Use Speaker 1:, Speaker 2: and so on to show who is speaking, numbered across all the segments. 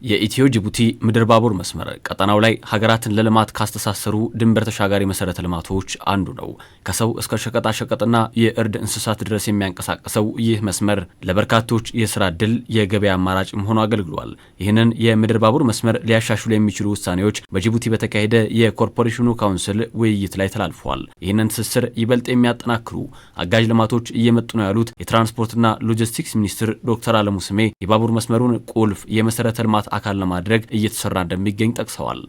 Speaker 1: የኢትዮ ጅቡቲ ምድር ባቡር መስመር ቀጠናው ላይ ሀገራትን ለልማት ካስተሳሰሩ ድንበር ተሻጋሪ መሰረተ ልማቶች አንዱ ነው። ከሰው እስከ ሸቀጣ ሸቀጥና የእርድ እንስሳት ድረስ የሚያንቀሳቅሰው ይህ መስመር ለበርካቶች የስራ ዕድል፣ የገበያ አማራጭም ሆኖ አገልግሏል። ይህንን የምድር ባቡር መስመር ሊያሻሽሉ የሚችሉ ውሳኔዎች በጅቡቲ በተካሄደ የኮርፖሬሽኑ ካውንስል ውይይት ላይ ተላልፈዋል። ይህንን ትስስር ይበልጥ የሚያጠናክሩ አጋዥ ልማቶች እየመጡ ነው ያሉት የትራንስፖርትና ሎጂስቲክስ ሚኒስትር ዶክተር አለሙ ስሜ የባቡር መስመሩን ቁልፍ የመሰረተ ልማት አካል ለማድረግ እየተሰራ እንደሚገኝ ጠቅሰዋል።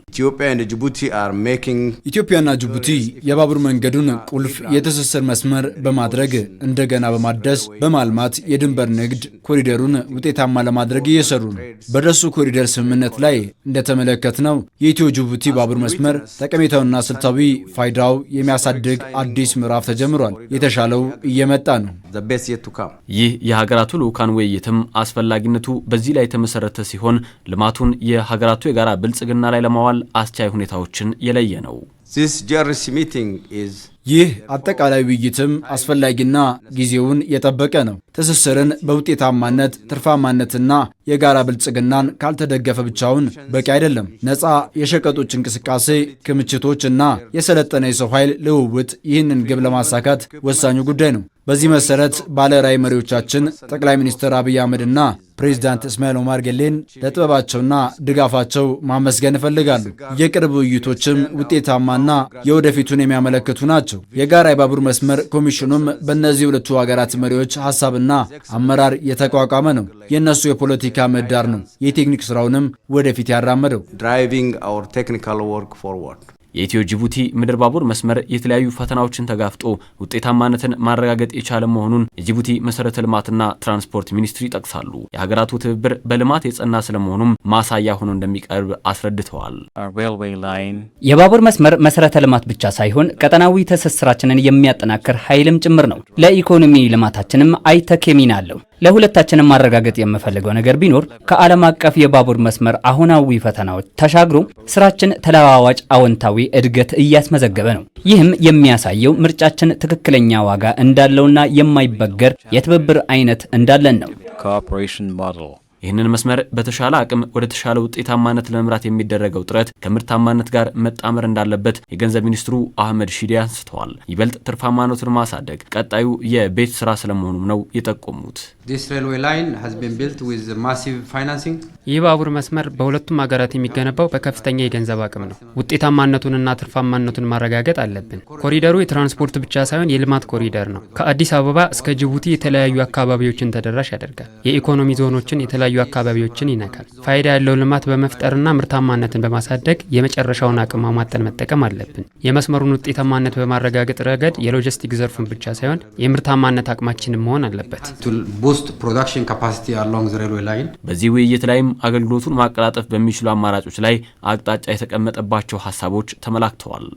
Speaker 2: ኢትዮጵያና ጅቡቲ የባቡር መንገዱን ቁልፍ የትስስር መስመር በማድረግ እንደገና በማደስ በማልማት የድንበር ንግድ ኮሪደሩን ውጤታማ ለማድረግ እየሰሩ ነው። በደሱ ኮሪደር ስምምነት ላይ እንደተመለከትነው የኢትዮ ጅቡቲ ባቡር መስመር ጠቀሜታውና ስልታዊ ፋይዳው የሚያሳድግ አዲስ ምዕራፍ ተጀምሯል። የተሻለው እየመጣ ነው።
Speaker 1: ይህ የሀገራቱ ልዑካን ውይይትም አስፈላጊነቱ በዚህ ላይ የተመሰረተ ሲሆን ልማቱን የሀገራቱ የጋራ ብልጽግና ላይ ለማዋል አስቻይ ሁኔታዎችን የለየ ነው።
Speaker 2: ይህ አጠቃላይ ውይይትም አስፈላጊና ጊዜውን የጠበቀ ነው። ትስስርን በውጤታማነት ትርፋማነትና የጋራ ብልጽግናን ካልተደገፈ ብቻውን በቂ አይደለም። ነፃ የሸቀጦች እንቅስቃሴ ክምችቶች እና የሰለጠነ የሰው ኃይል ልውውጥ ይህንን ግብ ለማሳካት ወሳኙ ጉዳይ ነው። በዚህ መሰረት ባለራዕይ መሪዎቻችን ጠቅላይ ሚኒስትር አብይ አህመድና ፕሬዚዳንት እስማኤል ኦማር ጌሌን ለጥበባቸውና ድጋፋቸው ማመስገን እፈልጋለሁ። የቅርብ ውይይቶችም ውጤታማና የወደፊቱን የሚያመለክቱ ናቸው። የጋራ የባቡር መስመር ኮሚሽኑም በእነዚህ ሁለቱ ሀገራት መሪዎች ሀሳብና አመራር የተቋቋመ ነው። የእነሱ የፖለቲካ ምህዳር ነው የቴክኒክ ስራውንም ወደፊት ያራመደው።
Speaker 1: የኢትዮ ጅቡቲ ምድር ባቡር መስመር የተለያዩ ፈተናዎችን ተጋፍጦ ውጤታማነትን ማረጋገጥ የቻለ መሆኑን የጅቡቲ መሰረተ ልማትና ትራንስፖርት ሚኒስትሪ ይጠቅሳሉ። የሀገራቱ ትብብር በልማት የጸና ስለመሆኑም ማሳያ ሆኖ እንደሚቀርብ አስረድተዋል።
Speaker 3: የባቡር መስመር መሰረተ ልማት ብቻ ሳይሆን ቀጠናዊ ትስስራችንን የሚያጠናክር ኃይልም ጭምር ነው። ለኢኮኖሚ ልማታችንም አይተኬ ሚና አለው። ለሁለታችንም ማረጋገጥ የምፈልገው ነገር ቢኖር ከዓለም አቀፍ የባቡር መስመር አሁናዊ ፈተናዎች ተሻግሮ ስራችን ተለዋዋጭ አዎንታዊ እድገት እያስመዘገበ ነው። ይህም የሚያሳየው ምርጫችን ትክክለኛ ዋጋ እንዳለውና የማይበገር የትብብር አይነት እንዳለን ነው።
Speaker 1: ይህንን መስመር በተሻለ አቅም ወደ ተሻለ ውጤታማነት ለመምራት የሚደረገው ጥረት ከምርታማነት ጋር መጣመር እንዳለበት የገንዘብ ሚኒስትሩ አህመድ ሺዴ አንስተዋል። ይበልጥ ትርፋማነቱን ማሳደግ ቀጣዩ የቤት ስራ ስለመሆኑም ነው የጠቆሙት።
Speaker 4: ይህ ባቡር መስመር በሁለቱም ሀገራት የሚገነባው በከፍተኛ የገንዘብ አቅም ነው። ውጤታማነቱንና ትርፋማነቱን ማረጋገጥ አለብን። ኮሪደሩ የትራንስፖርት ብቻ ሳይሆን የልማት ኮሪደር ነው። ከአዲስ አበባ እስከ ጅቡቲ የተለያዩ አካባቢዎችን ተደራሽ ያደርጋል። የኢኮኖሚ ዞኖችን የተለያዩ አካባቢዎችን ይነካል። ፋይዳ ያለው ልማት በመፍጠርና ምርታማነትን በማሳደግ የመጨረሻውን አቅም ማሟጠን መጠቀም አለብን። የመስመሩን ውጤታማነት በማረጋገጥ ረገድ የሎጂስቲክ ዘርፉን ብቻ ሳይሆን የምርታማነት አቅማችንን መሆን አለበት።
Speaker 1: በዚህ ውይይት ላይም አገልግሎቱን ማቀላጠፍ በሚችሉ አማራጮች ላይ አቅጣጫ የተቀመጠባቸው ሀሳቦች ተመላክተዋል።